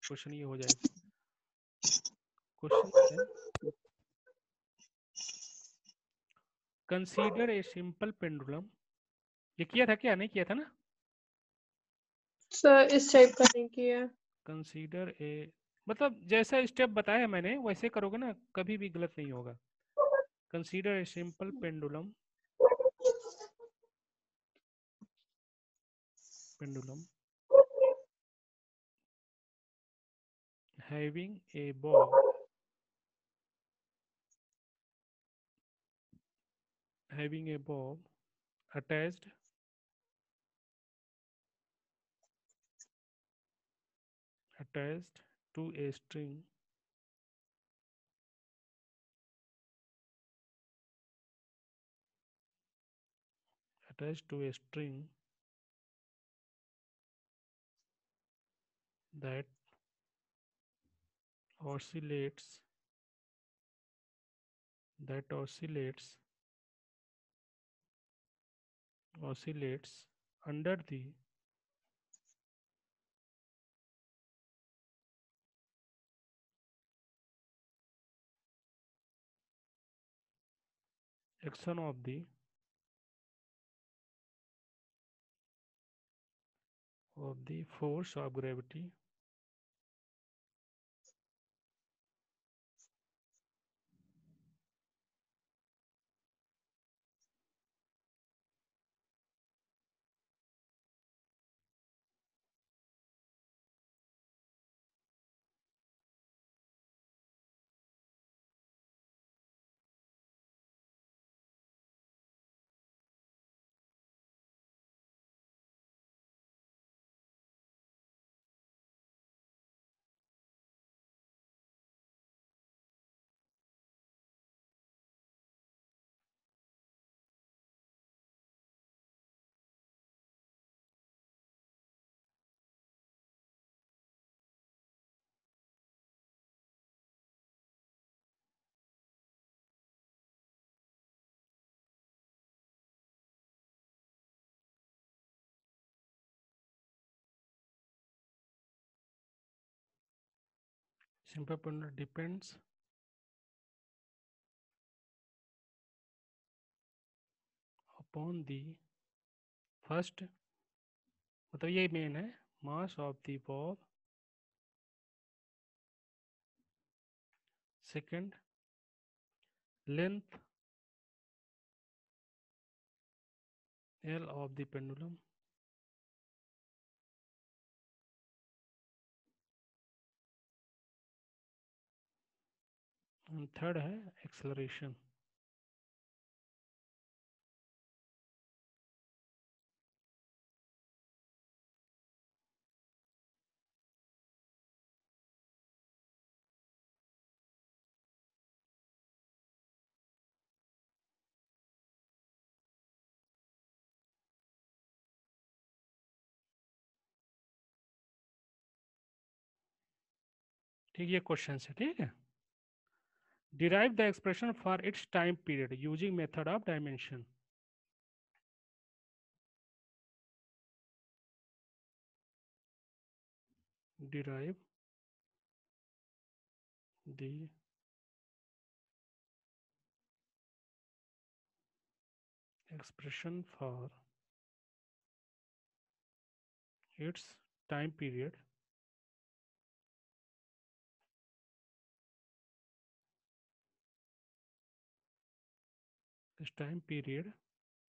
Question ये हो जाएगा। क्वेश्चन है कंसीडर ए सिंपल पेंडुलम। ये किया था क्या, नहीं किया था ना? सर इस टाइप का नहीं किया। कंसीडर ए मतलब जैसा स्टेप बताया मैंने वैसे करोगे ना, कभी भी गलत नहीं होगा। Consider a simple pendulum, pendulum having a bob, having a bob attached attached to a string, attached to a string that oscillates, that oscillates under the action of the force of gravity simple pendulum depends upon the first, मतलब ये main है, mass of the bob, second length L of the pendulum, and third है acceleration। ठीक, ये question है, ठीक है। Derive the expression for its time period using method of dimension। Derive the expression for its time period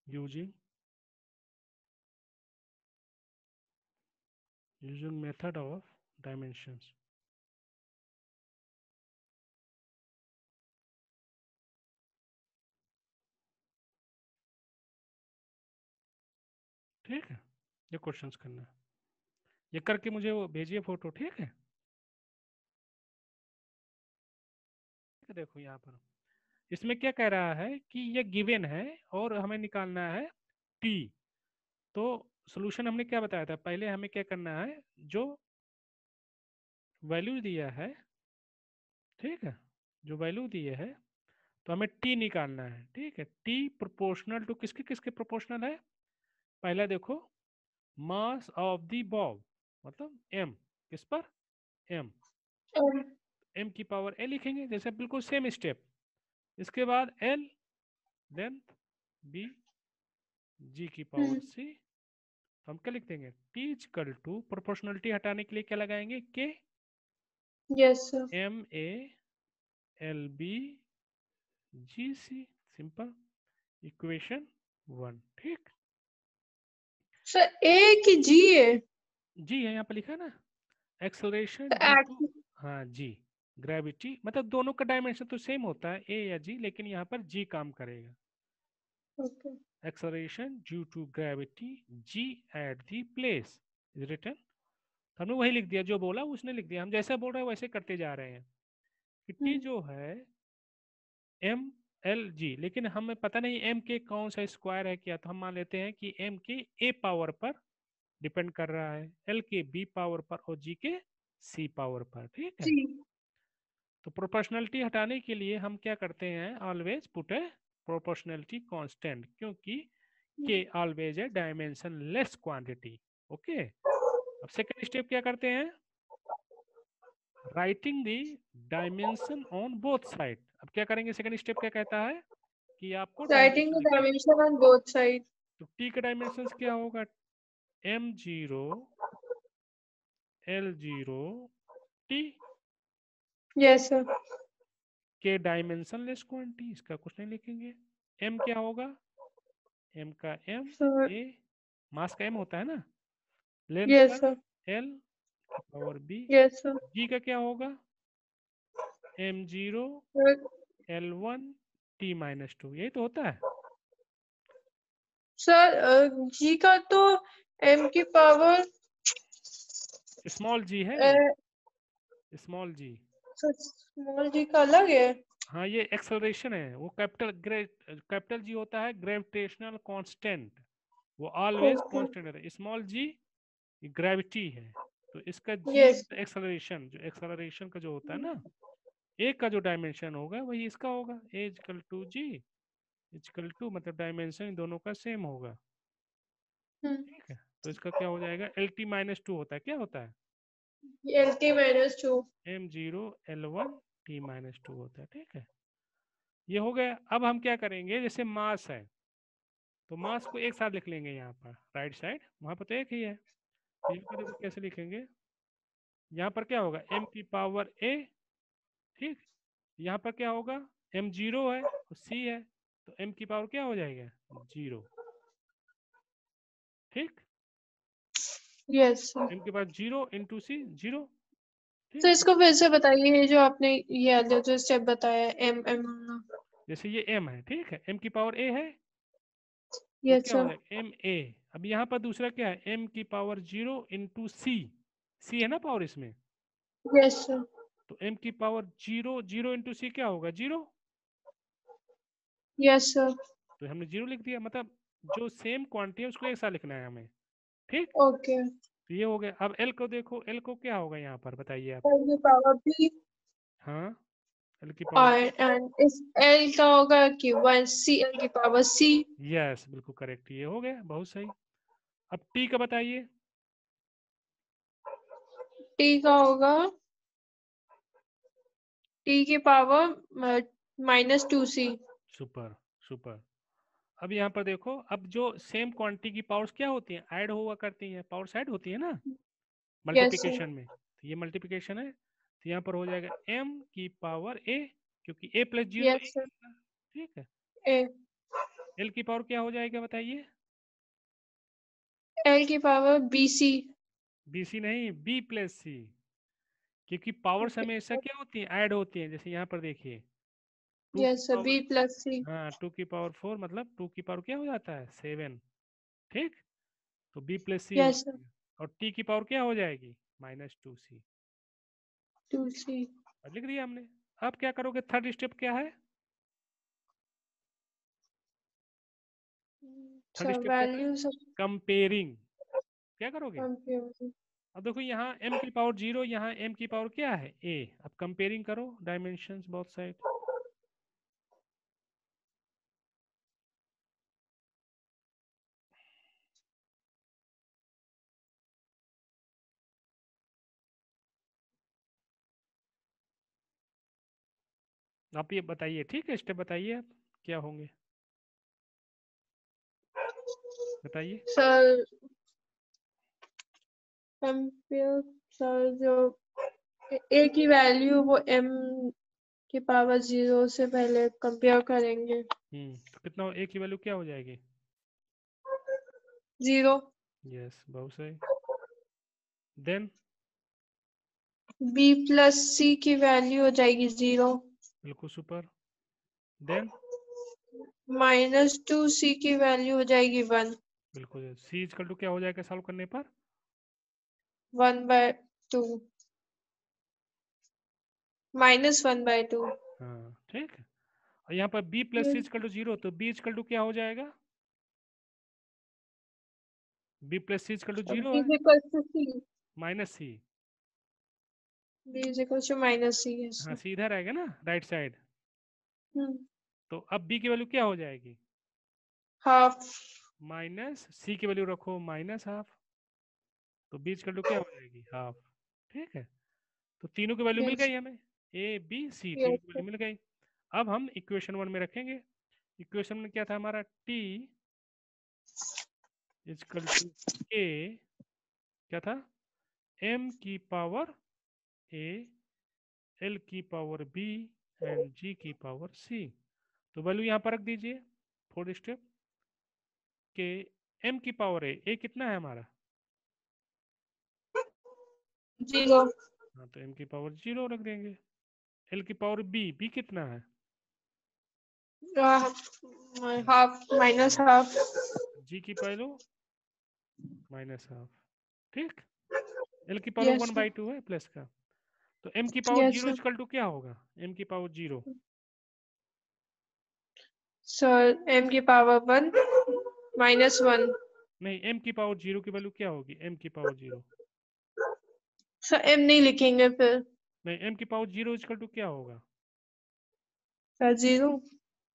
using method of dimensions। ठीक है, ये questions करना है, ये करके मुझे वो भेजिए फोटो, ठीक है। देखो यहाँ पर इसमें क्या कह रहा है कि ये गिवन है और हमें निकालना है टी। तो सॉल्यूशन हमने क्या बताया था, पहले हमें क्या करना है, जो वैल्यू दिया है, ठीक है, जो वैल्यू दिए है तो हमें टी निकालना है, ठीक है। टी प्रोपोर्शनल टू किसके किसके प्रोपोर्शनल है, पहला देखो मास ऑफ द बॉब, मतलब एम किस पर, m, M, m की पावर a लिखेंगे, जैसे बिल्कुल सेम स्टेप। इसके बाद l, देन b, g की पावर c। हम क्या लिख देंगे, t इक्वल टू, प्रोपोर्शनलिटी हटाने के लिए क्या लगाएंगे, k, yes sir. m a l b g c, simple, equation 1। ठीक, सर A की G है जी है यहाँ पे लिखा है ना, तो एक्सेलरेशन ड्यू टू, एक्ट हाँ जी, ग्रेविटी, मतलब दोनों का डायमेंशन तो सेम होता है ए या जी, लेकिन यहाँ पर जी काम करेगा। Okay acceleration due to gravity g at the place is written. हमने वही लिख दिया, जो बोला उसने लिख दिया, हम जैसा बोल रहे हैं वैसे करते जा रहे हैं। टी जो है एम एल जी, लेकिन हमें पता नहीं एम के कौन सा स्क्वायर है क्या, तो हम मान लेते हैं कि एम के ए पावर पर डिपेंड कर रहा है, एल के बी पावर पर और जी के सी पावर पर। ठीक है, जी तो प्रोपोर्शनलिटी हटाने के लिए हम क्या करते हैं, ऑलवेज पुट ए प्रोपोर्शनलिटी कांस्टेंट, क्योंकि के always a dimension less quantity. Okay, अब सेकंड स्टेप क्या करते हैं, writing the dimension on both side. अब क्या करेंगे, सेकंड स्टेप क्या कहता है कि आपको राइटिंग डायमेंशन द लिखना है। डायमेंशन ऑन बोथ साइड तो टी का डायमेंशन क्या होगा, M zero L zero T, yes sir के डायमेंशन लेस क्वांटिटी, इसका कुछ नहीं लिखेंगे। एम क्या होगा, एम का एम सर ए, मास का एम होता है ना, लेंथ का यस सर एल की power b, yes sir g का क्या होगा, M zero L one T minus two, यही तो होता है। सर G का तो M की पावर स्मॉल जी है ये, स्मॉल जी। स्मॉल जी का अलग है हाँ, ये एक्सेलरेशन है, वो कैपिटल जी होता है ग्रेविटेशनल कांस्टेंट, वो ऑलवेज ओके कांस्टेंट है। स्मॉल जी ग्रेविटी है, तो इसका जी यस एक्सेलरेशन, जो एक्सेलरेशन का जो होता है ना, एक का जो डायमेंशन होगा वही इसका होगा, A equal to G equal to, मतलब डायमेंशन इन दोनों का सेम होगा। ठीक है, तो इसका क्या हो जाएगा, एल टी माइनस टू होता है, क्या होता है, LT -2 M zero L one T minus two होता है। ठीक है, ये हो गया। अब हम क्या करेंगे, जैसे मास है तो मास को एक साथ लिख लेंगे, यहाँ पर राइट साइड, वहाँ पर तो एक ही है, तो यहाँ पर देखो कैसे लिखेंगे, यहाँ पर क्या होगा, एम की पावर ए, ठीक, यहाँ पर क्या होगा, एम जीरो है और सी है, तो एम की पावर क्या हो जाएगा, जीरो। ठीक, यस एम के पास जीरो इंटू सी, जीरो। तो ठीक, इसको फिर से बताइए ये जो आपने ये वाला जो स्टेप बताया M जैसे ये एम है, ठीक है, एम की पावर ए है, तो यस क्या हो सर जाएगा, एम ए। अब यहाँ पर दूसरा क्या है, एम की पावर जीरो इंटू सी, सी है ना पावर इसमें, यस सर तो एम की पावर जीरो, जीरो इंटू सी क्या होगा, जीरो, यस सर तो हमने जीरो लिख दिया, मतलब जो सेम क्वांटिटी है उसको एक साथ लिखना है हमें। ठीक, ओके तो ये हो गया। अब एल को देखो, एल को क्या होगा यहाँ पर बताइए आप, L की पावर B हाँ, एल की पावर और बी, एंड इस L का होगा कि 1 C L की पावर C यस बिल्कुल करेक्ट, ये हो गया, बहुत सही। अब टी का बताइए, T का होगा T की पावर -2C सुपर सुपर। अब यहाँ पर देखो, अब जो सेम क्वांटिटी की पावर्स क्या होती हैं, ऐड हुआ करती हैं, पावर्स ऐड होती है ना यस सर मल्टीप्लिकेशन में, तो ये मल्टीप्लिकेशन है, तो यहाँ पर हो जाएगा एम की पावर ए, क्योंकि ए प्लस जीरो ए यस सर होगा। ठीक है, A एल की पावर क्या हो जाएगा बताइए, L की पावर BC बी सी नहीं, बी प्लस सी, क्योंकि पावर्स हमेशा क्या होती हैं, ऐड होती हैं, जैसे यहाँ पर देखिए, टू की yes sir B power, plus C हाँ टू की पावर फोर, मतलब टू की पावर क्या हो जाता है, सेवन। ठीक, तो बी प्लस सी हो यस सर जाएगा, और टी की पावर क्या हो जाएगी, माइनस टू सी, 2C लिख दिया हमने। अब क्या करोगे, थर्ड स्टेप क्या है, थर्ड सर स्टेप क्या है, वैल्यू सब कंपेयरिंग, क्या करोगे। कंप्यूटर अब देखो यहाँ m की पावर जीरो, यहाँ m की पावर क्या है, a, अब कंपेयरिंग करो डायमेंशंस बोथ साइड, आप ये बताइए, ठीक है, स्टेप बताइए आप क्या होंगे, बताइए। सर कंपेयर, सर जो ए की वैल्यू वो m की पावर 0 से पहले कंपेयर करेंगे। तो कितना ए की वैल्यू क्या हो जाएगी? 0। यस, बहुत सही। देन b प्लस c की वैल्यू हो जाएगी 0। बिल्कुल सुपर। देन -2c की वैल्यू हो जाएगी 1। बिल्कुल सी इजकल टू क्या हो जाएगा सॉल्व करने पर? 1/2, -1/2। हाँ ठीक है। और यहाँ पर b plus c is equal to zero, तो बी इजकल टू क्या हो जाएगा? B plus c is equal to b zero है, is equal to c। Minus c. b is equal to -c, yes हाँ sir। सीधा रहेगा ना राइट साइड। हम्म। तो अब बी की वैल्यू क्या हो जाएगी? हाफ। माइनस सी की वैल्यू रखो माइनस हाफ, तो बी इजकल टू क्या हो जाएगी? हाफ। ठीक है, तो तीनों की वैल्यू मिल यस। गई हमें, ए बी सी तीनों की यस। वैल्यू मिल गई। अब हम इक्वेशन वन में रखेंगे। इक्वेशन में क्या था हमारा? टी इजकल टू के, क्या था? एम की पावर ए, एल की पावर बी, एंड जी की पावर सी। तो वैल्यू यहाँ पर रख दीजिए, फोर्थ स्टेप के एम की पावर ए कितना है हमारा? 0। हाँ तो एम की पावर जीरो रख देंगे। एल की पावर बी कितना है? Half minus half. जी की वैल्यू माइनस हाफ। ठीक, एल की power yes one sir. By two है प्लस का। तो एम की power yes zero sir. Equal to क्या होगा? एम की पावर जीरो, सर m की पावर 1 -1। नहीं एम की पावर जीरो की वैल्यू क्या होगी? एम की पावर जीरो, सर m नहीं लिखेंगे फिर। नहीं एम की पावर जीरो इजकल टू क्या होगा? सर 0।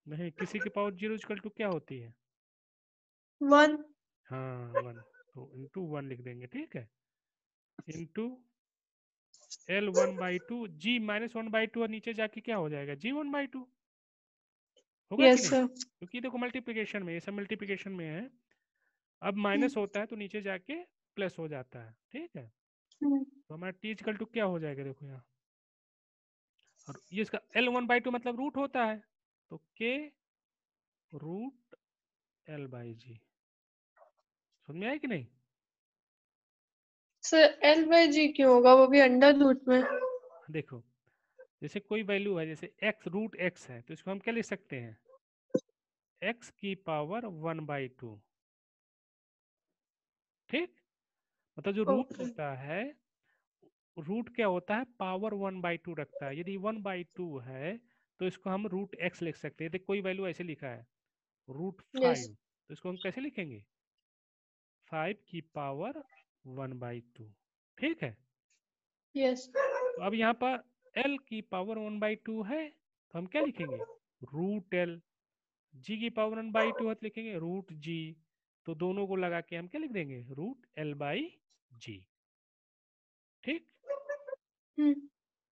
नहीं, किसी की पावर जीरो इजकल टू क्या होती है? 1। हाँ वन, तो इंटू वन लिख देंगे, ठीक है। Into L one by two, g minus one by two, और नीचे जाके क्या हो जाएगा? जी वन बाई टू होगा कि यस नहीं? सर। क्योंकि देखो मल्टीप्लिकेशन में, ये सब मल्टीप्लिकेशन में है। अब हम्म। माइनस होता है तो नीचे जाके प्लस हो जाता है, ठीक है। हम्म। तो हमारा टी इजकल टू क्या हो जाएगा? देखो यहाँ, और ये इसका एल वन बाई टू मतलब रूट होता है, तो के रूट एल बाई जी। समझ में आया कि नहीं? सर l/g क्यों होगा, वो भी अंडर रूट में। देखो, जैसे कोई वैल्यू है, जैसे एक्स रूट एक्स है, तो इसको हम क्या लिख सकते हैं? एक्स की पावर वन बाई टू। ठीक, मतलब जो रूट ओके। होता है, रूट क्या होता है? पावर वन बाई टू रखता है। यदि वन बाई टू है तो इसको हम रूट एक्स लिख सकते हैं। देखो कोई वैल्यू ऐसे लिखा है रूट यस। फाइव, तो इसको हम कैसे लिखेंगे? फाइव की पावर वन बाई टू। ठीक है, यस। तो अब यहाँ पर एल की पावर वन बाई टू है, तो हम क्या लिखेंगे? Root L. जी की पावर वन बाई टू है तो लिखेंगे रूट जी। तो दोनों को लगा के हम क्या लिख देंगे? Root L by G. ठीक, हम्म।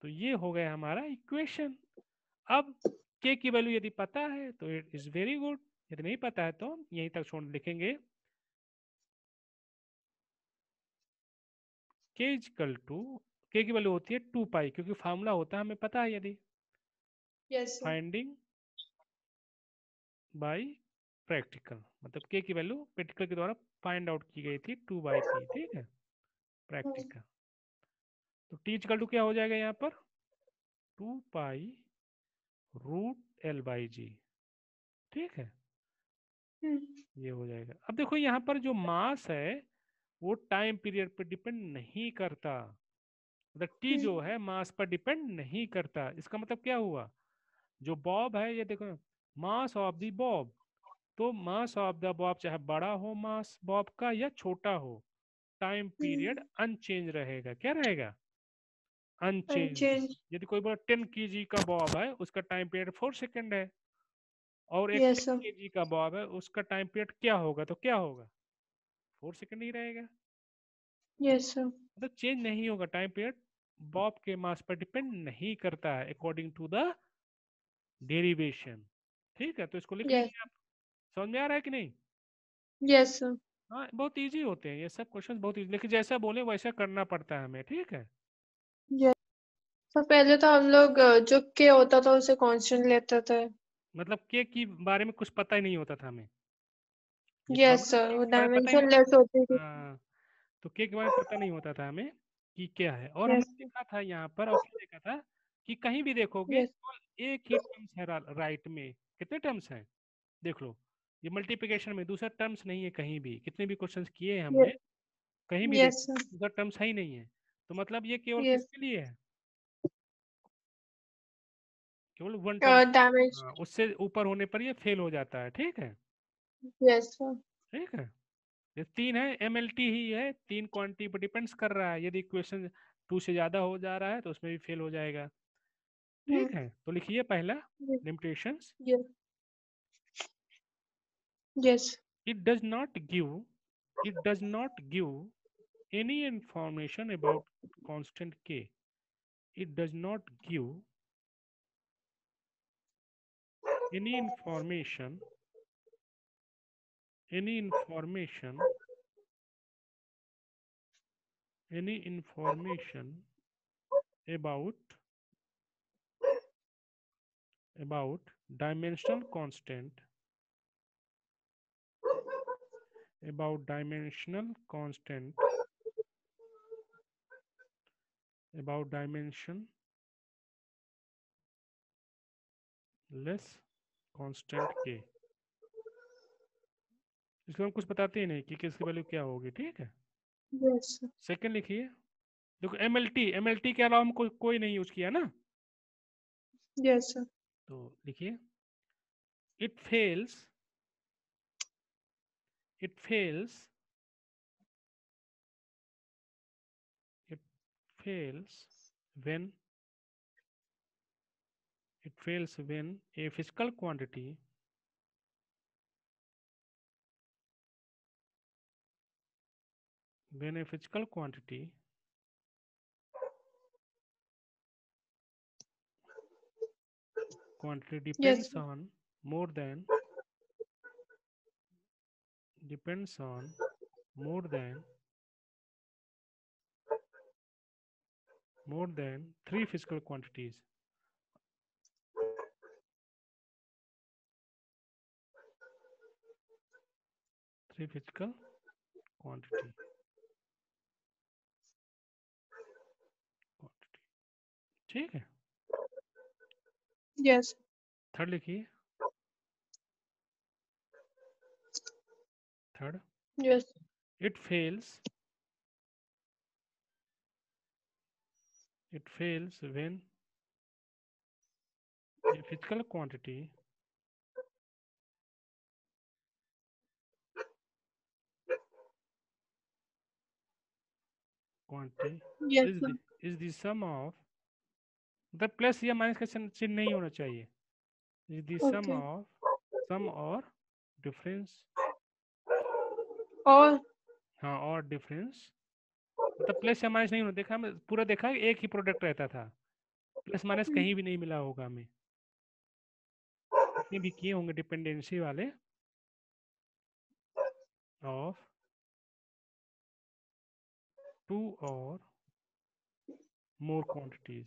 तो ये हो गया हमारा इक्वेशन। अब के की वैल्यू यदि पता है तो इट इज वेरी गुड, यदि नहीं पता है तो हम यहीं तक छोड़ लिखेंगे। के इजकल टू, के की वैल्यू होती है टू पाई, क्योंकि फार्मूला होता है हमें पता है, यदि yes sir. Finding by practical, मतलब के की वैल्यू प्रैक्टिकल के द्वारा फाइंड आउट की गई थी, टू बाई पी। ठीक है, प्रैक्टिकल। तो टी इजकल टू क्या हो जाएगा यहाँ पर? Two pi root L by G. ठीक है, हम्म। ये हो जाएगा। अब देखो यहाँ पर जो मास है वो टाइम पीरियड पर डिपेंड नहीं करता, मतलब टी जो है मास पर डिपेंड नहीं करता। इसका मतलब क्या हुआ? जो बॉब है, ये देखो, मास ऑफ द बॉब, तो मास ऑफ द बॉब चाहे बड़ा हो मास बॉब का या छोटा हो, टाइम पीरियड अनचेंज रहेगा। क्या रहेगा? अनचेंज। अनचेंज। यदि कोई बड़ा 10 kg का बॉब है, उसका टाइम पीरियड 4 सेकेंड है, और एक यस टेन सर। के जी का बॉब है, उसका टाइम पीरियड क्या होगा? तो क्या होगा? 4 सेकेंड ही रहेगा। Yes sir. मतलब चेंज नहीं होगा टाइम पीरियड, बॉब के मास पर डिपेंड नहीं करता है अकॉर्डिंग टू द डेरिवेशन। ठीक है, तो इसको लिख Yes. लीजिए आप। समझ में आ रहा है कि नहीं? Yes, sir. हाँ, बहुत इजी होते हैं ये सब क्वेश्चन, बहुत इजी, लेकिन जैसा बोले वैसा करना पड़ता है हमें। ठीक है। Yes. तो पहले तो हम लोग जो के होता था उसे कांस्टेंट लेते थे। मतलब के की बारे में कुछ पता ही नहीं होता था हमें। ये यस फॉर्मूला सर, के वो के बारे में पता ही नहीं डायमेंशन लेस होती थी। होता। हाँ, तो के बारे में पता नहीं होता था हमें कि क्या है। और यस हमने देखा था यहाँ पर, और क्या देखा था कि कहीं भी देखोगे यस केवल एक ही टर्म्स है राइट में। कितने टर्म्स हैं देख लो। ये मल्टीप्लिकेशन में दूसरा टर्म्स नहीं है कहीं भी, कितने भी क्वेश्चंस किए हैं हमने, कहीं भी यस देखो सर। दूसरा टर्म्स है ही नहीं है। तो मतलब ये केवल यस किसके लिए है? केवल वन टर्म। हाँ, डायमेंशन। उससे ऊपर होने पर ये फेल हो जाता है। ठीक है। Yes sir. ठीक है। ये तीन है, एमएलटी ही है, तीन क्वांटिटी पर डिपेंड्स कर रहा है। यदि क्वेश्चन टू से ज़्यादा हो जा रहा है तो उसमें भी फेल हो जाएगा। ठीक है, तो लिखिए पहला limitations. Yes yes it does not give, it does not give any information about constant k. It does not give any information, any information, any information about about dimensional constant, about dimensional constant, about dimension less constant k. इसको हम कुछ बताते ही नहीं कि किसकी value क्या होगी। ठीक है। यस सेकंड लिखिए, देखो एमएलटी, एमएलटी के अलावा हम कोई नहीं यूज किया ना। Yes sir. तो लिखिए it fails, it fails, it fails when, it fails when a physical quantity, when a physical quantity yes depends on more than, depends on more than, more than three physical quantities, three physical quantity, quantity। ठीक है। Yes third लिखिए, third, yes it fails, it fails when a physical quantity, quantity yes is sir. the sum of, मतलब plus या minus का चिन्ह नहीं होना चाहिए। Is the sum okay. Of, sum और डिफरेंस, और हाँ और डिफरेंस, मतलब प्लस या माइनस नहीं होना। देखा मैं पूरा देखा, एक ही प्रोडक्ट रहता था, प्लस माइनस कहीं भी नहीं मिला होगा हमें। जितने भी किए होंगे डिपेंडेंसी वाले, ऑफ टू और मोर क्वांटिटीज।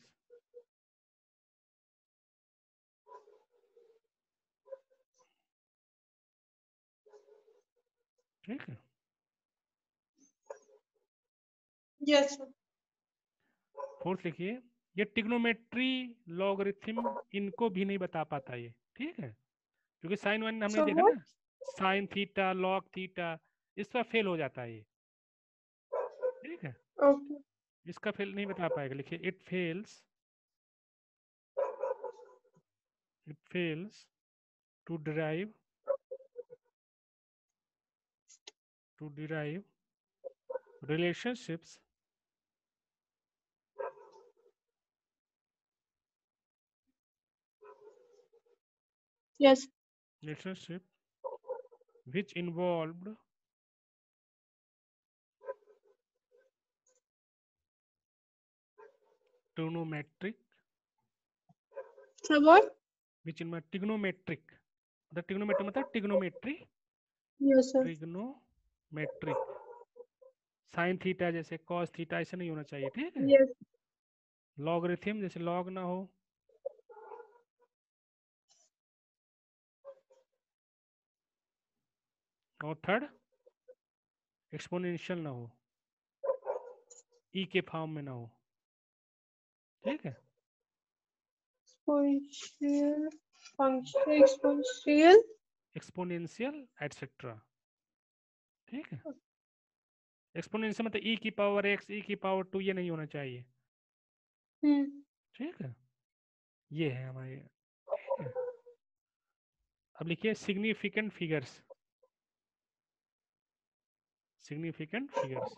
ठीक है। Yes sir. फोर्थ लिखिए, ये टिग्नोमेट्री, लॉगरिथम, इनको भी नहीं बता पाता ये। ठीक है, क्योंकि साइन वन हमने सो देखा व्हाट? ना, साइन थीटा, लॉग थीटा, इस पर फेल हो जाता है ये। ठीक है, ओके। इसका फेल नहीं बता पाएगा। लिखिए it fails, it fails to derive, to derive relationships, yes relationship which involved trigonometric, so what? Which in trigonometric, मतलब ट्रिग्नोमेट्री मतलब trigonometry, Yes, sir. Trigonometric, sine theta जैसे कॉस थीटा ऐसे नहीं होना चाहिए, ठीक है। Yes. लॉगरिथम जैसे लॉग ना हो, और थर्ड एक्सपोनेंशियल ना हो, ई के फॉर्म में ना हो, ठीक है। Exponential function, exponential. Exponential etcetera, ठीक है। एक्सपोनेंशियल मतलब ई की पावर एक्स, ई की पावर टू, ये नहीं होना चाहिए, Hmm. ठीक है। ये है हमारे, ठीक है। अब लिखिए significant figures, significant figures,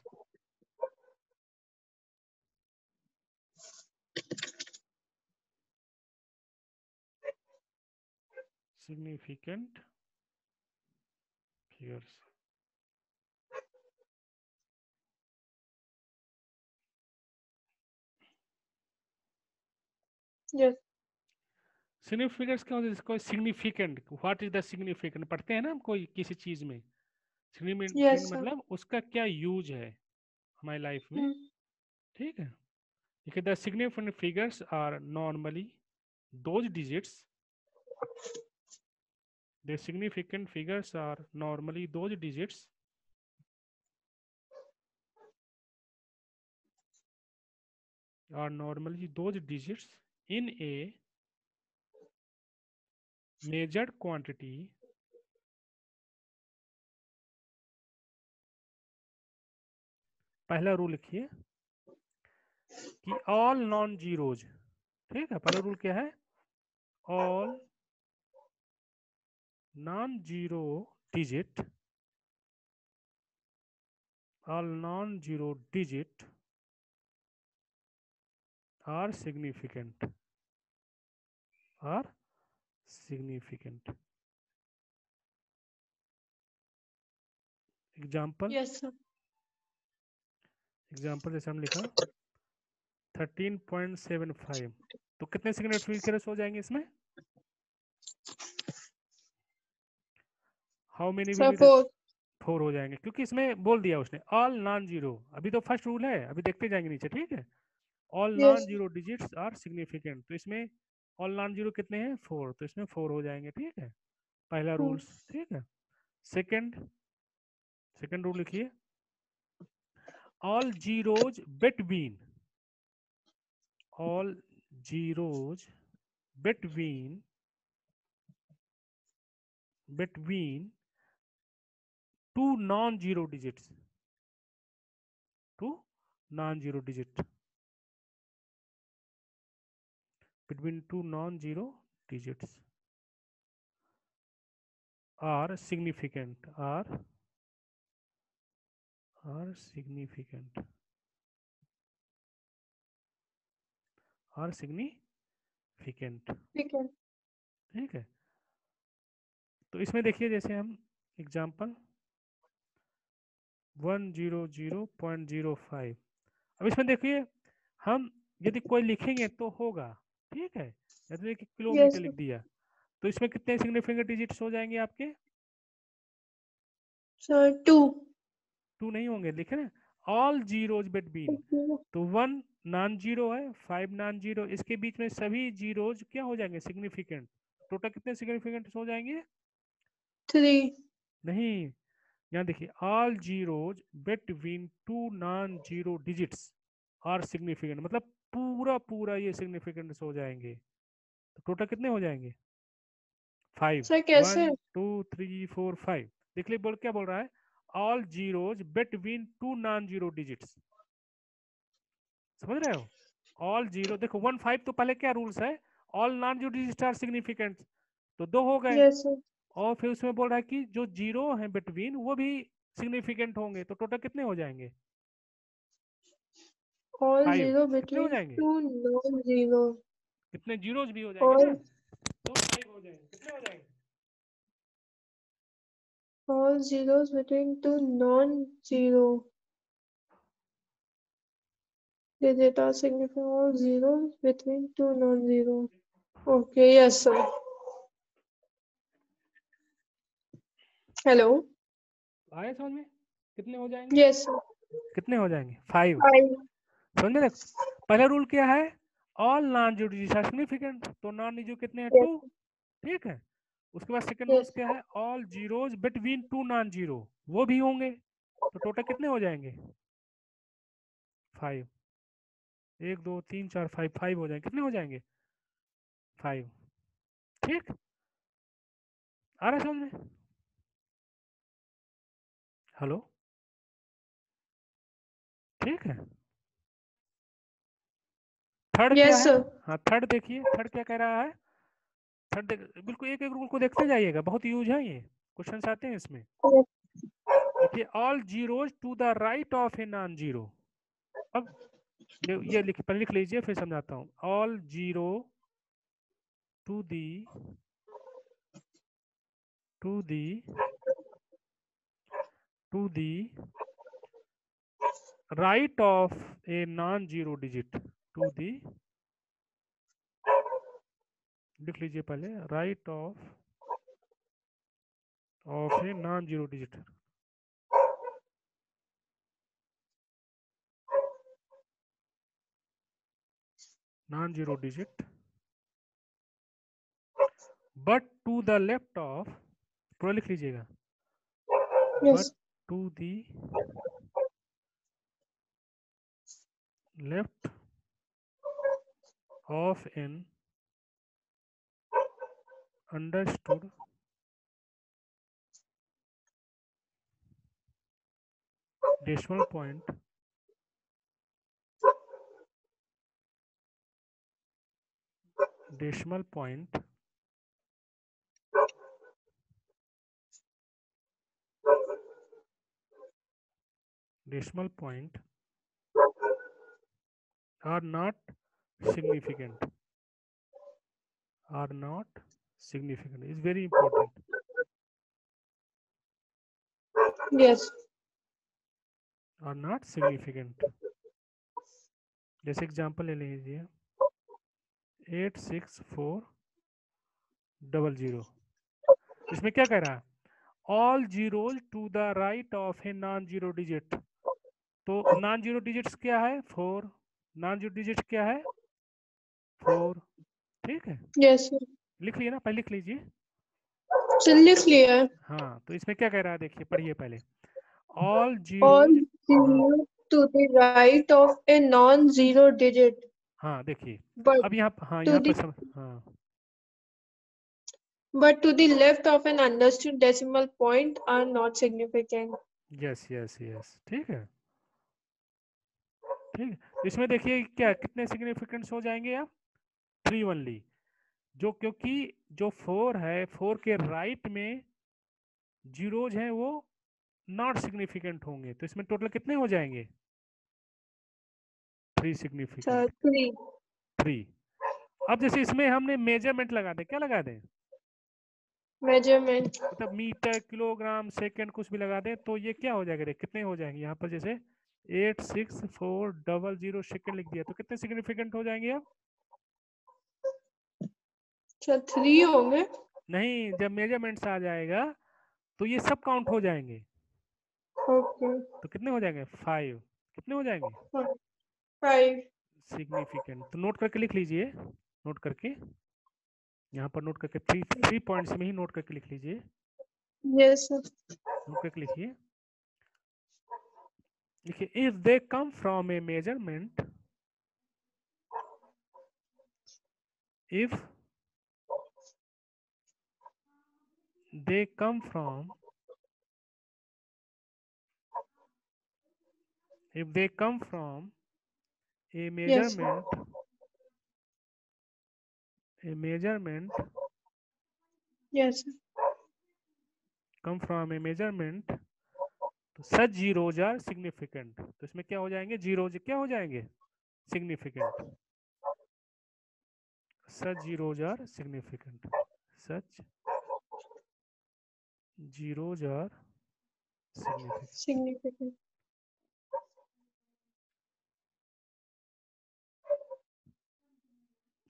significant figures. Yes. सिग्निफिकेंट्स क्या होता है, इसको significant, what is the significant, पढ़ते हैं ना हम कोई किसी चीज में, सिग्निफिकेंट Yes, sir. मतलब उसका क्या यूज है हमारी लाइफ में, Hmm. ठीक है। देखिए the significant figures are normally those digits, the significant figures are normally those digits are normally those digits in a measured quantity पहला रूल लिखिए कि ऑल नॉन जीरोज, ठीक है। पहला रूल क्या है, all non zero digit, all non zero digit are significant, are significant. Example, Yes, sir. Example जैसे हम लिखा 13.75, तो कितने सिग्निफिकेंट्स हो जाएंगे इसमें, how many will Sir, be, 4. 4 हो जाएंगे, क्योंकि इसमें बोल दिया उसने ऑल नॉन जीरो, अभी तो फर्स्ट रूल है, अभी देखते जाएंगे नीचे, ठीक है। All non Yes. Zero digits are significant, तो इसमें ऑल नॉन जीरो कितने हैं, 4, तो इसमें 4 हो जाएंगे, ठीक है। पहला Hmm. रूल्स, ठीक है। सेकंड, सेकंड रूल लिखिए all zeros between, all zeros between, between two non zero digits, two non zero digit, between two non zero digits are significant, are significant, are significant, ठीक है। ठीक है। तो इसमें देखिए जैसे हम एग्जाम्पल 100.05, अब इसमें देखिए हम यदि कोई लिखेंगे तो होगा, ठीक है। यदि देखिए किलोमीटर Yes, लिख दिया, तो इसमें कितने सिग्निफिकेंट डिजिट्स हो जाएंगे आपके, sir. 2. 2 नहीं होंगे, लिखे ना ऑल जीरोज बिटवीन, तो 1 नॉन जीरो है, 5 नॉन जीरो, इसके बीच में सभी जीरोज क्या हो जाएंगे सिग्निफिकेंट, टोटल कितने सिग्निफिकेंट हो जाएंगे, 3. नहीं, यहाँ देखिए all zeros between two non zero digits are significant, मतलब पूरा पूरा ये सिग्निफिकेंट हो जाएंगे, तो टोटल कितने हो जाएंगे 5, सर कैसे? 1 2 3 4 5, देख ली बोल क्या बोल रहा है, all zeros between two non zero digits, समझ रहे हो, ऑल जीरो, देखो 1 5 तो पहले क्या रूल्स है, all non zero digit are significant, तो 2 हो गए, यस सर। और फिर उसमें बोल रहा है कि जो जीरो है बिटवीन वो भी सिग्निफिकेंट होंगे, तो टोटल कितने हो जाएंगे ऑल 5, जीरो कितने हो बिटवीन जाएंगे, टू नॉन जीरो। कितने जीरोज भी हो जाएंगे ना, ऑल तो 5 हो जाएंगे, कितने हो जाएंगे, all zeros between two non zero digit are significant. All zeros between two non-zero. Okay, yes sir. Hello. आए समझ में? कितने हो जाएंगे? Yes sir. कितने हो जाएंगे? 5। 5। समझ में? पहला रूल क्या है? All non zero digit are significant, तो नॉन जीरो कितने हैं? यस 2। ठीक है। उसके बाद सेकंड रूल्स यस। क्या है? All zeros between two non zero वो भी होंगे, तो टोटल कितने हो जाएंगे? 5। 1 2 3 4 5, 5 हो जाएंगे। कितने हो जाएंगे? 5। ठीक। आ रहा है समझ में? हेलो? ठीक है। थर्ड क्या यस है? सर। हाँ, थर्ड देखिए, थर्ड क्या कह रहा है? थर्ड बिल्कुल एक एक रूल को देखते जाइएगा, बहुत यूज है ये, क्वेश्चन आते हैं इसमें। देखिए, all zeros to the right of a non zero. अब ये लिख, पहले लिख लीजिए फिर समझाता हूँ। All zero to the to the to the right of a non zero digit, to the, लिख लीजिए पहले, right of a non zero digit, non zero digit, but to the left of, पूरा लिख लीजिएगा, but yes to the left of an understood decimal point, decimal point decimal point are not significant, are not significant is very important, यस। are not significant। जैसे example ले लीजिए, 86400, इसमें क्या कह रहा है? All zeros to the right of a non zero digit, तो नॉन जीरो डिजिट्स क्या है? 4। नॉन जीरो डिजिट क्या है? 4। ठीक है, यस सर। लिख लिया ना? पहले लिख लीजिए। सर लिख लिया है। हाँ, तो इसमें क्या कह रहा है देखिए, पढ़िए पहले। ऑल All जीरोज, हाँ zero to the right of a non-zero digit, हाँ, देखिए, but अब यहाँ, हाँ to यहाँ पर the हाँ, but to the left of an understood decimal point are not significant. Yes yes yes, ठीक है। ठीक है, तो इसमें देखिए क्या कितने सिग्निफिकेंट्स हो जाएंगे अब? 3 ओनली, जो क्योंकि जो 4 है, 4 के राइट में जीरोज हैं वो नॉट सिग्निफिकेंट होंगे, तो इसमें टोटल कितने हो जाएंगे? 3 So सिग्निफिकेंट। three 3। अब जैसे इसमें हमने मेजरमेंट लगा दें, क्या लगा दें? measurement मतलब मीटर, किलोग्राम, सेकंड कुछ भी लगा दें, तो ये क्या हो जाएगा? देख कितने हो जाएंगे यहाँ पर, जैसे 86400 सेकंड लिख दिया, तो कितने सिग्निफिकेंट हो जाएंगे अब? so three होंगे। नहीं, जब मेजरमेंट्स आ जाएगा तो ये सब काउंट हो जाएंगे, Okay. तो कितने हो जाएंगे? 5। कितने हो जाएंगे? 5। सिग्निफिकेंट, तो नोट करके लिख लीजिए, नोट करके, यहाँ पर नोट करके, थ्री थ्री पॉइंट्स में ही नोट करके लिख लीजिए, Yes sir। नोट करके लिखिए। देखिए, if they come from A measurement, if they come from if they come from a Yes measurement, a measurement yes come from a measurement, तो such zeros are significant, तो इसमें क्या हो जाएंगे? Zeros क्या हो जाएंगे? Significant. such zeros are significant, such zeros are significant। significant।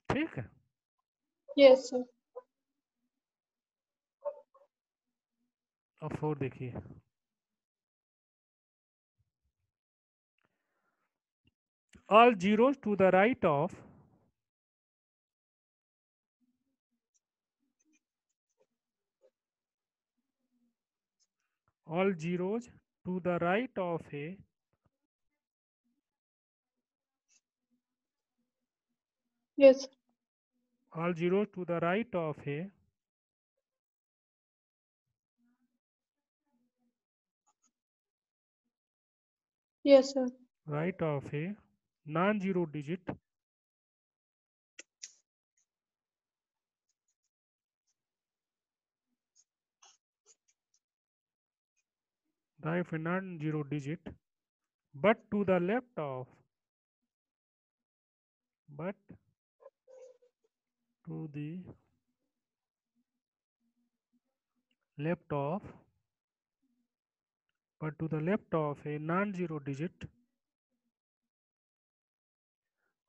ठीक है, Yes sir। अब 4 देखिए, all zeros to the right of all zeros to the right of a Yes. all zeros to the right of a Yes, sir. right of a non-zero digit right of a non-zero digit but to the left of but to the left of but to the left of a non-zero digit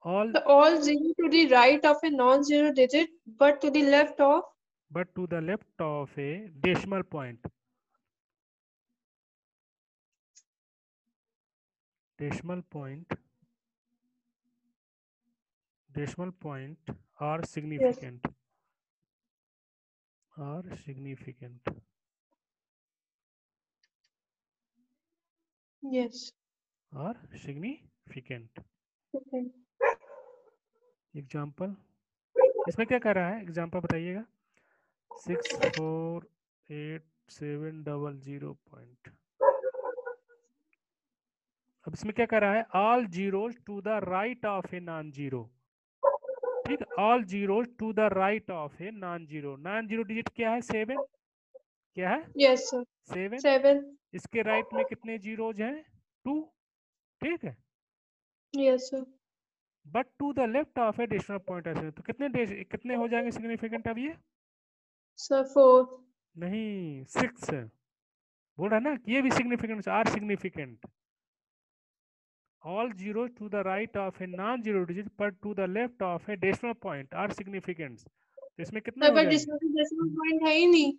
all So all zero to the right of a non-zero digit, but to the left of. but to the left of a decimal point decimal point decimal point are Yes. significant are significant Yes. are significant Okay. Example इसमें क्या कर रहा है example बताइएगा 64870 अब इसमें क्या कर रहा है all zeros to the right of a non zero ठीक है all zeros to the right of a non zero digit क्या है 7 क्या है Yes, sir. 7 7. इसके राइट में कितने जीरोज हैं 2 ठीक है Yes, sir. But to the left of a decimal point ऐसे तो कितने हो जाएंगे सिग्निफिकेंट अब ये Sir, 4. नहीं 6 बोल रहा है ना कि ये भी significant are significant all zeros to the right of a non-zero digit but to the left of a decimal point are significant तो इसमें कितने सर हो बट जाएंगे इसमें तो डेसिमल पॉइंट है ही नहीं.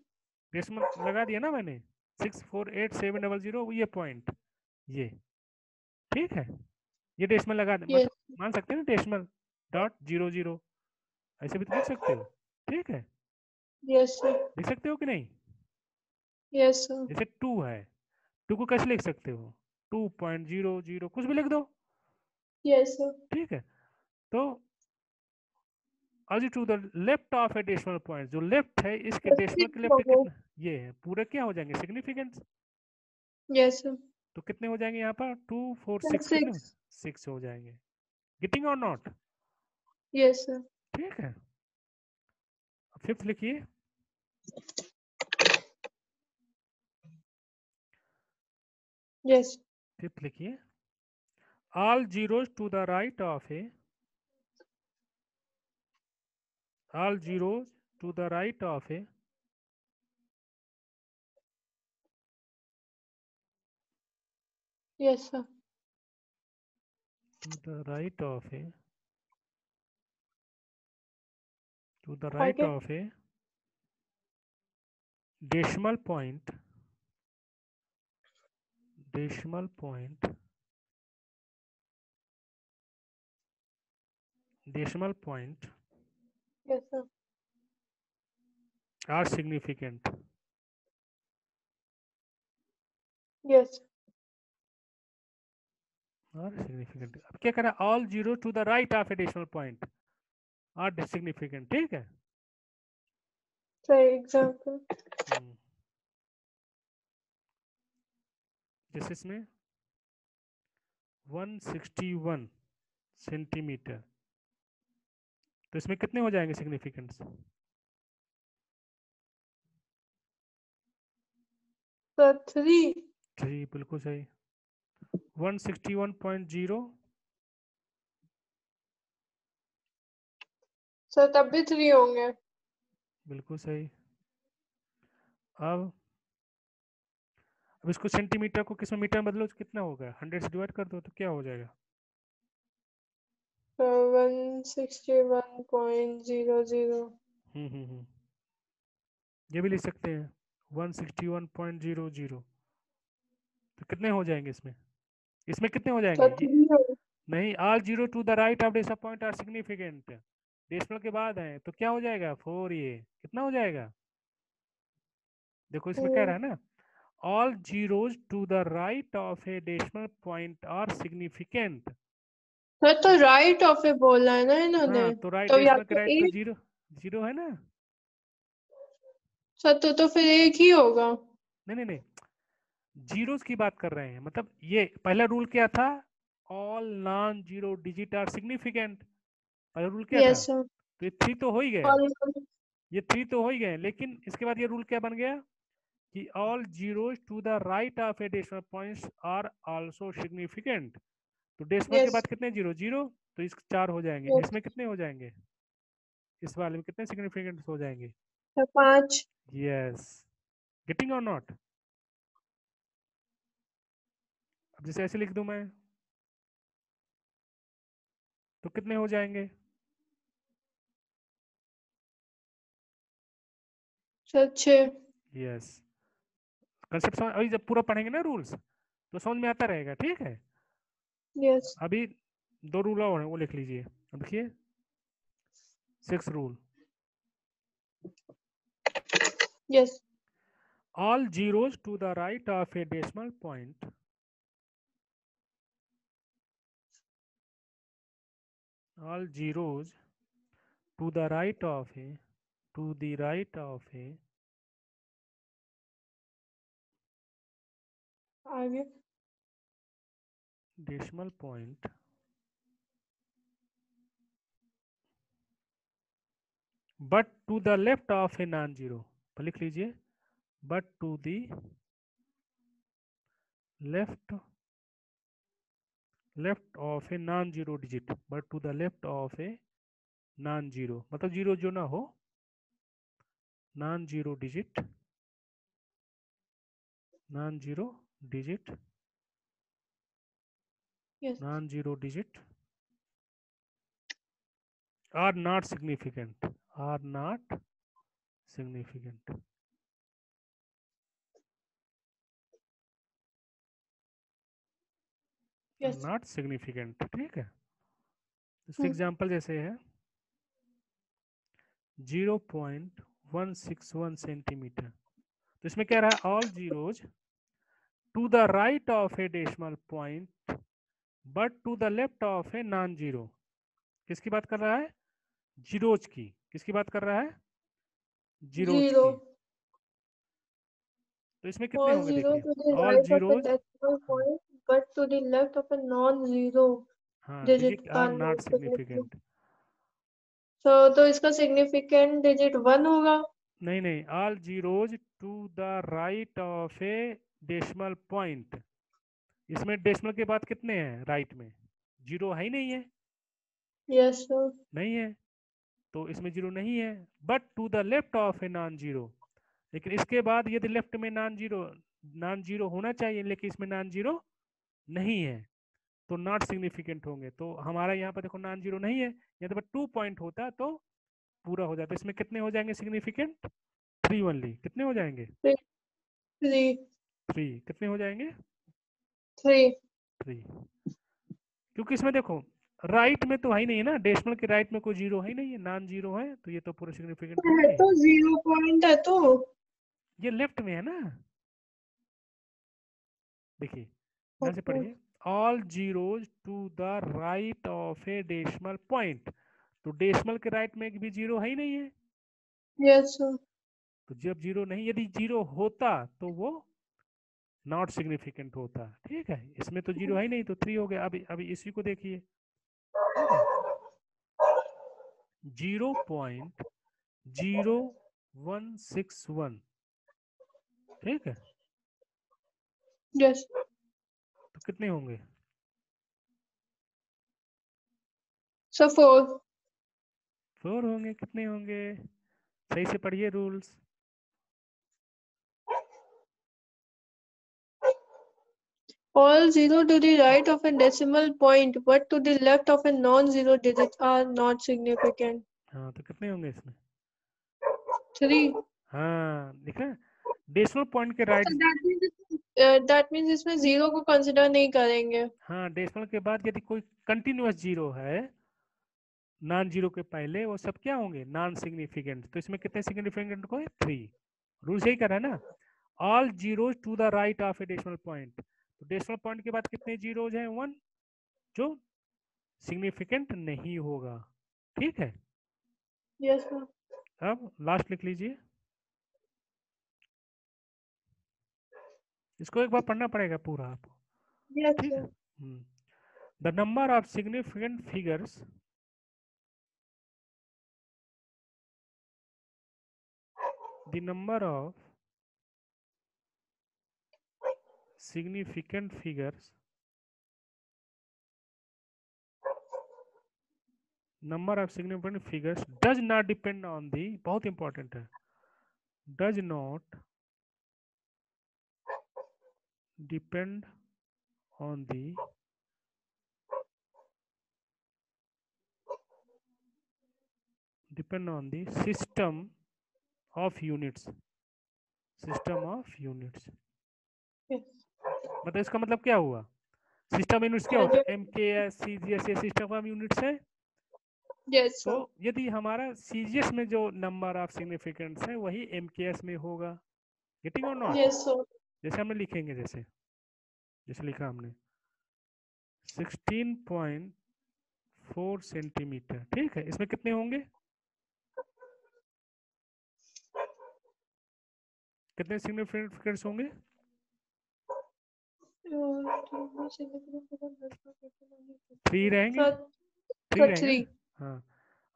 डेसिमल लगा दिया ना मैंने 64870 ये पॉइंट ये ठीक है ये डेसिमल लगा दे Yes. मतलब मान सकते हैं ना डेसिमल .00 ऐसे भी तो लिख सकते हो ठीक है Yes, sir. लिख सकते हो कि नहीं Yes, sir. जैसे 2 है 2 को कैसे लिख सकते हो 2.00 कुछ भी लिख दो Yes, sir. ठीक है तो और to the left of a decimal point जो लेफ्ट है इसके तो डेसिमल 6 के लेफ्ट हो गए. कितना ये है पूरे क्या हो जाएंगे सिग्निफिकेंस Yes, sir. तो कितने हो जाएंगे यहाँ पर 2 4 6 कितने हो 6. 6 हो जाएंगे गेटिंग और नॉट Yes, sir. ठीक है फिफ्थ लिखिए Yes. फिफ्थ लिखिए all zeros to the right of a all zeros to the right of a Yes, sir. to the right of a to the right आगे. of a decimal point decimal point decimal point Yes, sir. are significant Yes. are significant अब क्या करा all zero to the right of a decimal point are significant ठीक है सही example. जैसे इसमें 161 centimetre तो इसमें कितने हो जाएंगे सिग्निफिकेंस सर 3. जी बिल्कुल सही 161.0 सर तब भी 3 होंगे. बिल्कुल सही अब इसको सेंटीमीटर को किस में मीटर में बदलो तो कितना होगा 100 से डिवाइड कर दो तो क्या हो जाएगा तो 161.00. ये भी लिख सकते हैं 161.00। तो कितने हो जाएंगे इसमें? इसमें कितने हो तो जाएंगे? 3 हो नहीं, all zero to the right of decimal point are significant, decimal के बाद है तो क्या हो जाएगा? 4। ये कितना हो जाएगा? देखो इसमें कह रहा है ना, all zeros to the right of a decimal point are significant. Sir, तो राइट ऑफ ए बोला है ना इन्होंने, हाँ, तो राइट, तो या डेसिमल के तो राइट तो एक। जीरो, जीरो है ना। सर तो फिर एक ही होगा। नहीं नहीं नहीं, जीरोस की बात कर रहे हैं, मतलब ये पहला रूल क्या था? All non zero digit are significant. पहला रूल क्या था? Yes sir. तो ये 3 तो हो ही गया, और ये 3 तो हो ही गए, लेकिन इसके बाद ये रूल क्या बन गया कि all zeros to the right of a decimal points are also significant. तो डेसिमल के यस बाद कितने जीरो? जीरो। तो इस 4 हो जाएंगे, यस इसमें कितने हो जाएंगे? इस वाले में कितने सिग्निफिकेंट हो जाएंगे? सर, 5। यस। गेटिंग और नॉट? अब जैसे ऐसे लिख दूं मैं, तो कितने हो जाएंगे? सर 6। यस। कंसेप्ट समझ, अभी जब पूरा पढ़ेंगे ना रूल्स तो समझ में आता रहेगा, ठीक है। यस अभी 2 रूल और हैं, वो लिख लीजिए। अब देखिए 6 rule. Yes all zeros to the right of a decimal point all zeros to the right of a to the right of a आगे। decimal point but to the left of a non-zero, तो लिख लीजिए but to the left left of a non-zero digit, but to the left of a non-zero, मतलब zero जो ना हो, non-zero digit, non-zero digit, yes non-zero digit are not significant, are not significant, are yes not significant, ठीक है। इसके example जैसे है 0.161 centimetre, तो इसमें क्या रहा है? All zeros to the right of a decimal point but to the left of a non zero. किसकी बात कर रहा है? जीरोज की। किसकी बात कर रहा है? जीरोज 0। की। तो इसमें कितने All होंगे? zero देखिए to the all right of a zeros, decimal point, but to the left of a non-zero हाँ digit digit are are not not significant. Significant. तो इसका significant digit 1 होगा। नहीं नहीं, all zeros to the right of a decimal point, इसमें decimal के बाद कितने हैं राइट में? जीरो है ही नहीं है, Yes sir. नहीं है, तो इसमें जीरो नहीं है। But to the left of a non zero, लेकिन इसके बाद यदि लेफ्ट में नॉन जीरो होना चाहिए, लेकिन इसमें नॉन जीरो नहीं है, तो नॉट सिग्निफिकेंट होंगे। तो हमारा यहाँ पर देखो नॉन जीरो नहीं है, यहाँ पर 2 पॉइंट होता तो पूरा हो जाता। इसमें कितने हो जाएंगे सिग्निफिकेंट? 3 ओनली। कितने हो जाएंगे? 3 3। कितने हो जाएंगे? 3 3। क्योंकि इसमें देखो राइट में तो है ही नहीं है ना, डेसिमल के राइट में कोई जीरो है ही नहीं है, नॉन जीरो है, तो ये तो पूरे सिग्निफिकेंट है होंगे। तो 0 पॉइंट है तो। ये लेफ्ट में है ना, देखिए ध्यान से Okay. पढ़िए। All zeros to the right of a decimal point, तो डेसिमल के राइट में एक भी जीरो है ही नहीं है, Yes sir. तो जब जीरो नहीं, यदि जीरो होता तो वो नॉट सिग्निफिकेंट होता, ठीक है। इसमें तो जीरो है ही नहीं, तो 3 हो गया। अभी अभी इसी को देखिए, ठीक है। 0.0161, ठीक है, Yes तो कितने होंगे? sir. 4. 4 होंगे। कितने होंगे? सही से पढ़िए rules. All 0 to the right of a decimal point, but to the left of a non-zero digit are not significant. हाँ, तो कितने होंगे इसमें? 3. हाँ, देखा, डेसिमल पॉइंट के राइट। दैट मीन्स इसमें जीरो को कंसिडर नहीं करेंगे। हाँ, डेसिमल के बाद यदि कोई कंटिन्यूअस जीरो है नॉन जीरो के पहले, वो सब क्या होंगे, नॉन सिग्निफिकेंट। तो इसमें कितने सिग्निफिकेंट को है, 3। रूल यही कर रहा है ना, all zeros to the right of a decimal point. तो डेसिमल पॉइंट के बाद कितने जीरोज हैं, 1, जो सिग्निफिकेंट नहीं होगा। ठीक है, यस सर। अब लास्ट लिख लीजिए, इसको एक बार पढ़ना पड़ेगा पूरा आपको। यस ठीक सर। है, the number of significant figures, the number of significant figures, number of significant figures does not depend on the, बहुत important है, does not depend on the system of units, system of units। मतलब इसका मतलब क्या हुआ, system units क्या होता है, एम के एस सी जी एस, ये सिस्टम ऑफ यूनिट्स है। यस तो सर। यदि हमारा सीजीएस में जो नंबर ऑफ सिग्निफिकेंट्स है वही एमकेएस में होगा, गेटिंग और नॉट। Yes sir. जैसे हमने लिखेंगे, जैसे जैसे लिखा हमने 16.4 सेंटीमीटर, ठीक है, इसमें कितने होंगे, कितने सिग्निफिकेंट्स होंगे, 3 रहेंगे, सर 3 रहेंगे 3। ना। हाँ,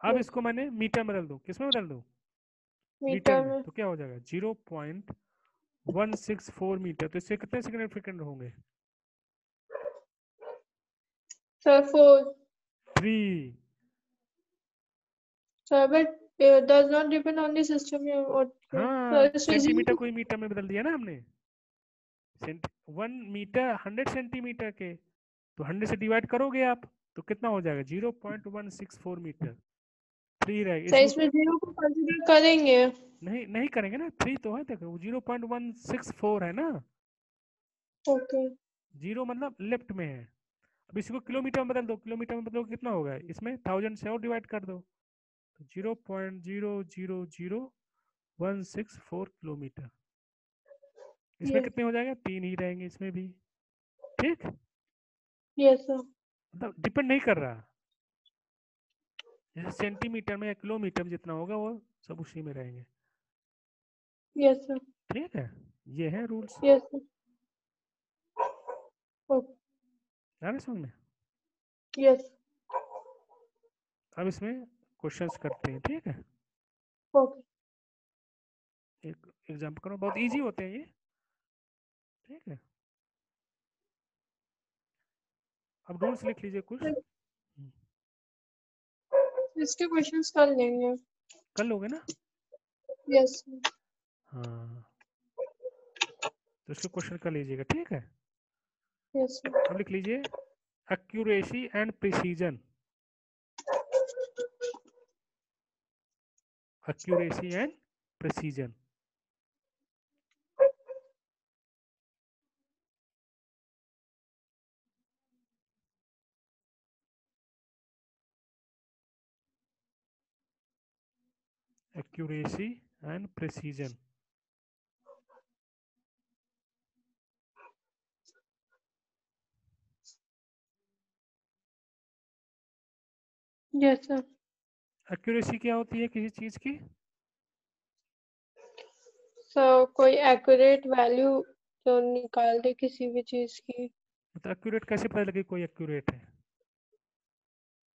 अब इसको मैंने मीटर में बदल दूं, किस में बदल दूं, मीटर मीटर में। में। तो क्या हो जाएगा, 0.164 मीटर। तो इससे कितने सिग्निफिकेंट होंगे, sir 4। 3। Sir but does not depend on the system or हाँ, सर इसमें सेंटीमीटर जीरो। को ही मीटर में बदल दिया ना हमने। 1 मीटर 100 सेंटीमीटर के, तो 100 से डिवाइड करोगे आप, तो कितना हो जाएगा, 0.164 मीटर। 3 रहेगा सर इसको, इसमें जीरो को कंसिडर करेंगे। नहीं नहीं करेंगे ना, 3 तो है, देखो 0.164 है ना, ओके। जीरो मतलब लेफ्ट में है। अब इसको किलोमीटर में बदल दो, किलोमीटर में बदलो कितना होगा, इसमें 1000 से और डिवाइड कर दो, तो 0.000164 किलोमीटर। इसमें यस। कितने हो जाएगा, 3 ही रहेंगे इसमें भी। ठीक, यस सर। मतलब डिपेंड नहीं कर रहा, जैसे सेंटीमीटर में या किलोमीटर में जितना होगा वो सब उसी में रहेंगे। Yes sir. ठीक है, ये है रूल्स, यस सर। ओके। आ रहे समझ में। यस। अब इसमें क्वेश्चंस करते हैं, ठीक है, ओके। एक एग्जाम्पल करो, बहुत इजी होते हैं ये। ठीक है, अब रूल्स लिख लीजिए कुछ। इसके क्वेश्चंस कर लेंगे। कर लोगे ना। यस। हाँ, तो इसके क्वेश्चन कर लीजिएगा, ठीक है। यस। अब लिख लीजिए, accuracy and precision, accuracy and precision. Accuracy and precision. Yes sir. Accuracy क्या होती है किसी चीज की, सर कोई एक्यूरेट वैल्यू जो निकाल दे किसी भी चीज की। मतलब एक्यूरेट कैसे पता लगे कोई एक्यूरेट है,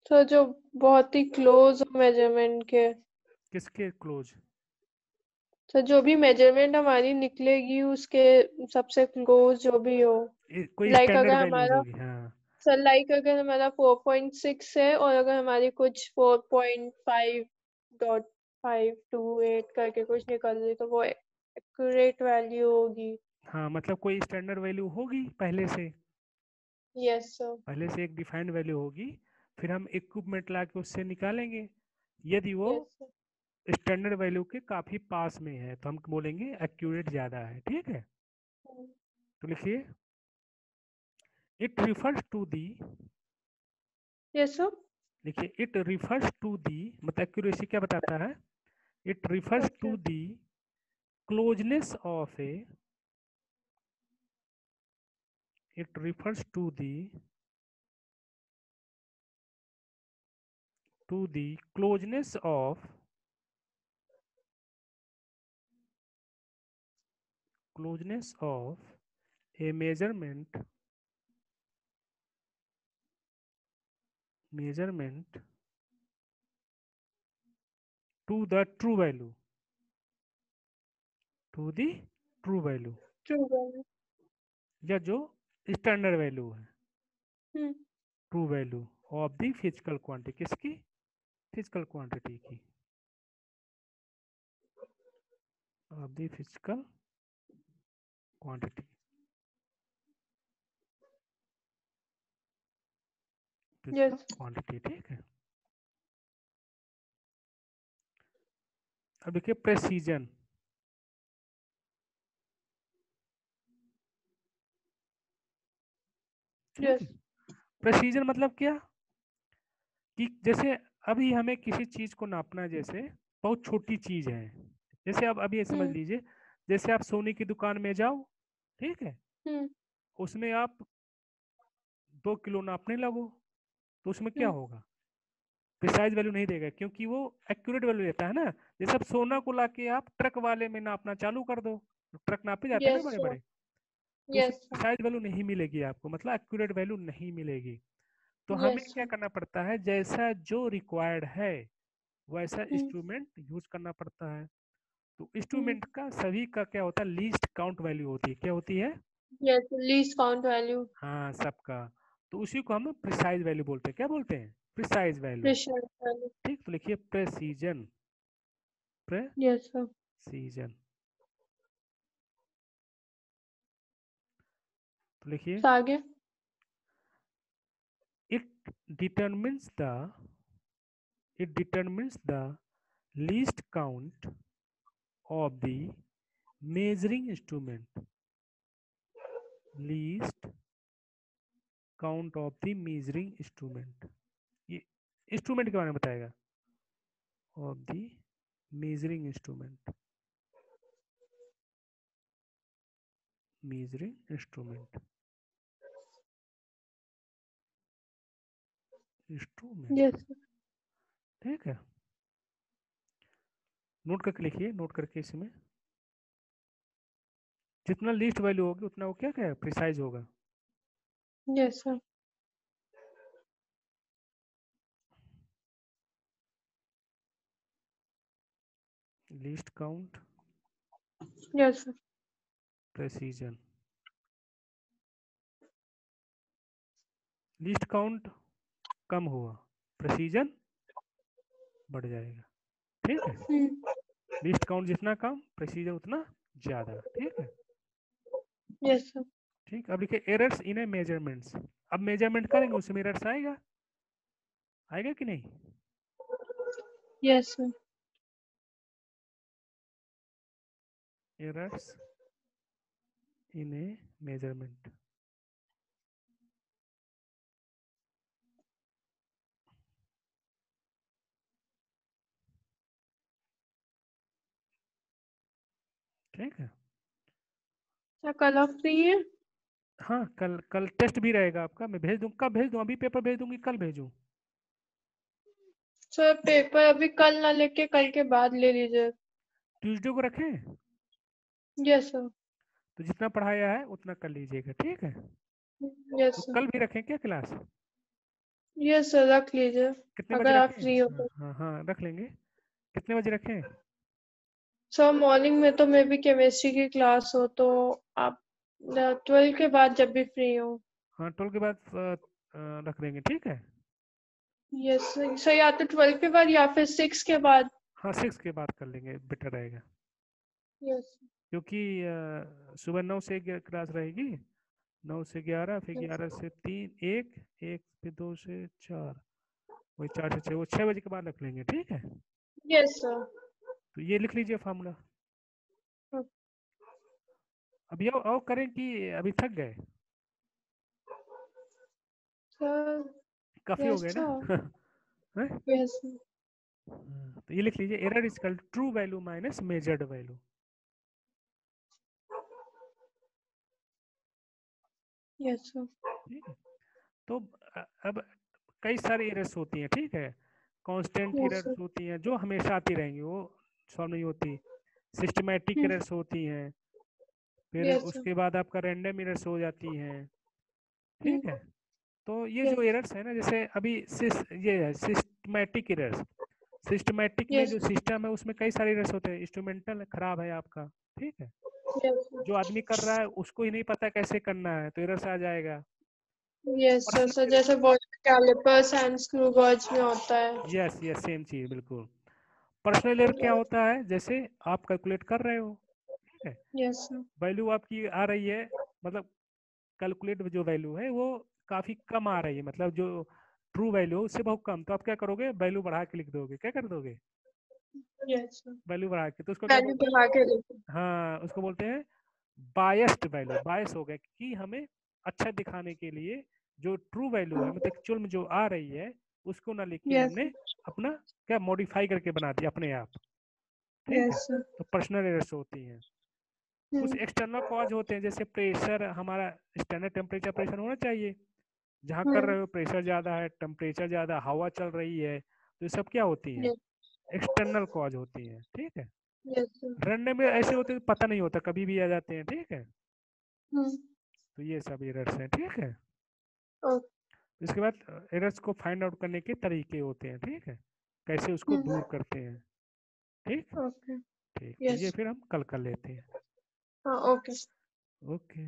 सर जो बहुत ही क्लोज हो मेजरमेंट के। किसके क्लोज, सर जो भी मेजरमेंट हमारी निकलेगी उसके सबसे क्लोज जो भी हो। कोई लाइक स्टैंडर्ड अगर वैल्यूज हमारा, होगी, हाँ। सर लाइक अगर हमारा 4.6 है और अगर हमारी कुछ 4.5.528 करके कुछ निकल रही तो वो एक्यूरेट वैल्यू होगी। हाँ, मतलब कोई स्टैंडर्ड वैल्यू होगी यस सर। पहले से एक डिफाइंड वैल्यू होगी, फिर हम इक्विपमेंट ला के उससे निकालेंगे, यदि वो यस सर। स्टैंडर्ड वैल्यू के काफी पास में है तो हम बोलेंगे एक्यूरेट ज्यादा है, ठीक है। तो लिखिए it refers to the, yes sir. देखिए इट रिफर्स टू दी मतलब एक्यूरेसी क्या बताता है, it refers okay. To the closeness of a, it refers to the closeness of, closeness of a measurement to the true value, to the true value true. या जो standard value है, हम्म। True value of the physical quantity, किसकी, physical quantity की, of the physical quantity, physical yes. Quantity, ठीक है। अब देखिए प्रेसीजन, ठीक है। यस। प्रेसीजन मतलब क्या, कि जैसे अभी हमें किसी चीज को नापना है, जैसे बहुत छोटी चीज है, जैसे अब अभी ये समझ हम्म। लीजिए, जैसे आप सोने की दुकान में जाओ, ठीक है, हम्म। उसमें आप 2 किलो नापने लगो, तो उसमें क्या हम्म। होगा, प्रिसाइज वैल्यू नहीं देगा, क्योंकि वो एक्यूरेट वैल्यू देता है ना। जैसे अब सोना को लाके आप ट्रक वाले में नापना चालू कर दो, तो ट्रक नापे जाते हैं ना यस बड़े सर। बड़े, तो उसमें यस सर। प्रिसाइज वैल्यू नहीं मिलेगी आपको, मतलब एक्यूरेट वैल्यू नहीं मिलेगी। तो हमें यस क्या सर। करना पड़ता है, जैसा जो रिक्वायर्ड है वैसा हम्म। इंस्ट्रूमेंट यूज करना पड़ता है। तो हम्म। इंस्ट्रूमेंट का सभी का क्या होता है, लीस्ट काउंट वैल्यू होती है, क्या होती है, यस, लीस्ट काउंट वैल्यू। हाँ सबका। तो उसी को हम प्रिसाइज वैल्यू बोलते हैं, क्या बोलते हैं, प्रिसाइज वैल्यू। Pressure value. ठीक, तो लिखिए प्रेसीजन, यस सर। प्रेसीजन, तो लिखिए आगे। it determines the, it determines the least count of the measuring instrument, least count of the measuring instrument, ये इंस्ट्रूमेंट के बारे में बताएगा, of the measuring instrument, measuring instrument, instrument, yes sir. ठीक है। नोट करके लिखिए, नोट करके इसमें जितना लीस्ट वैल्यू होगी उतना वो क्या क्या है, प्रिसाइज होगा। Yes sir. Least count, yes sir. Precision, least count कम हुआ, प्रेसीजन बढ़ जाएगा, ठीक है। लीस्ट काउंट जितना कम, प्रेसीजन उतना ज्यादा, ठीक है। Yes sir. ठीक, अब लिखिए एरर्स इन ए मेजरमेंट्स, अब मेजरमेंट करेंगे उसमें एरर्स आएगा, आएगा कि नहीं, yes sir. Errors in A measurement, ठीक है। सर कल आप फ्री है? हाँ कल, कल टेस्ट भी रहेगा आपका, मैं भेज दूँ, कब भेज दूँ, अभी पेपर भेज दूंगी, कल भेजूँ, सर पेपर अभी कल ना लेके कल के बाद ले लीजिए। ट्यूसडे को रखें, यस सर। तो जितना पढ़ाया है उतना कर लीजिएगा, ठीक है। यस तो सर। कल भी रखें क्या क्लास, यस सर रख लीजिए। कितने बजे अगर आप रखें, फ्री हो हाँ तो। हाँ हाँ रख लेंगे, कितने बजे रखें, सर मॉर्निंग में तो मे बी केमिस्ट्री की क्लास हो तो आप 12 के बाद जब भी फ्री हो। हाँ 12 के बाद रख देंगे, ठीक है। यस सर, या तो 12 के बाद या फिर 6 के बाद। हाँ 6 के बाद कर लेंगे, बेटर रहेगा, यस। क्योंकि सुबह 9 से क्लास रहेगी, 9 से 11, फिर यस। 11 से 3 एक, एक फिर 2 से 4, वही 4 से 6, वो 6 बजे के बाद रख लेंगे, ठीक है। Yes sir. तो ये लिख लीजिए फार्मूला। अभी और करें कि अभी थक गए? सर काफी हो यस गए ना? सर हैं? यस तो ये लिख लीजिए, error is equal true value minus measured value. Yes sir ठीक है। तो अब कई सारी एरर्स होती हैं, ठीक है। कांस्टेंट यस एरर्स सर होती हैं जो हमेशा आती रहेंगी, वो सॉल्व नहीं होती। सिस्टमैटिक एरर्स होती हैं, फिर यस सर उसके बाद आपका रैंडम एरर्स हो जाती हैं, ठीक है। तो ये जो यस एरर्स है ना, जैसे अभी ये है सिस्टमैटिक एरर्स। सिस्टमैटिक में यस जो सिस्टम है उसमें कई सारे एरर्स होते हैं। इंस्ट्रूमेंटल खराब है आपका, ठीक है। यस जो आदमी कर रहा है उसको ही नहीं पता कैसे करना है, तो एरर्स आ जाएगा। यस सर सर पर्सनल, जैसे ball callipers and screw gauge में होता है। यस यस सेम चीज बिल्कुल। पर्सनल एरर क्या होता है, जैसे आप कैलकुलेट कर रहे हो, ठीक है, यस सर वैल्यू आपकी आ रही है, मतलब कैलकुलेट जो वैल्यू है वो काफी कम आ रही है, मतलब जो ट्रू वैल्यू है उससे बहुत कम, तो आप क्या करोगे, वैल्यू बढ़ा के लिख दोगे। क्या कर दोगे, यस सर वैल्यू बढ़ा के, तो उसको क्या वैल्यू बोलते हैं? बढ़ा के लिखो। हाँ, उसको बोलते हैं बायस्ड वैल्यू। बायस हो गया कि हमें अच्छा दिखाने के लिए जो ट्रू वैल्यू है, मतलब एक्चुअल में जो आ रही है, उसको ना लिख के यस हमने अपना क्या मॉडिफाई करके बना दिया अपने आप, ठीक है। यस सर तो पर्सनल एरर्स होती हैं। कुछ एक्सटर्नल कॉज होते हैं, जैसे प्रेशर, हमारा स्टैंडर्ड टेम्परेचर प्रेशर होना चाहिए। जहाँ कर रहे हो प्रेशर ज़्यादा है, टेम्परेचर ज़्यादा, हवा चल रही है, तो ये सब क्या होती हैं, एक्सटर्नल कॉज होती हैं, ठीक है। यस सर रनने में ऐसे होते हैं पता नहीं होता, कभी भी आ जाते हैं, ठीक है। हम्म तो ये सब एरर्स हैं, ठीक है। ओके इसके बाद एरर्स को फाइंड आउट करने के तरीके होते हैं, ठीक है, कैसे उसको दूर करते हैं, ठीक। ओके ठीक, तो ये यस फिर हम कल कर लेते हैं। हाँ ओके ओके।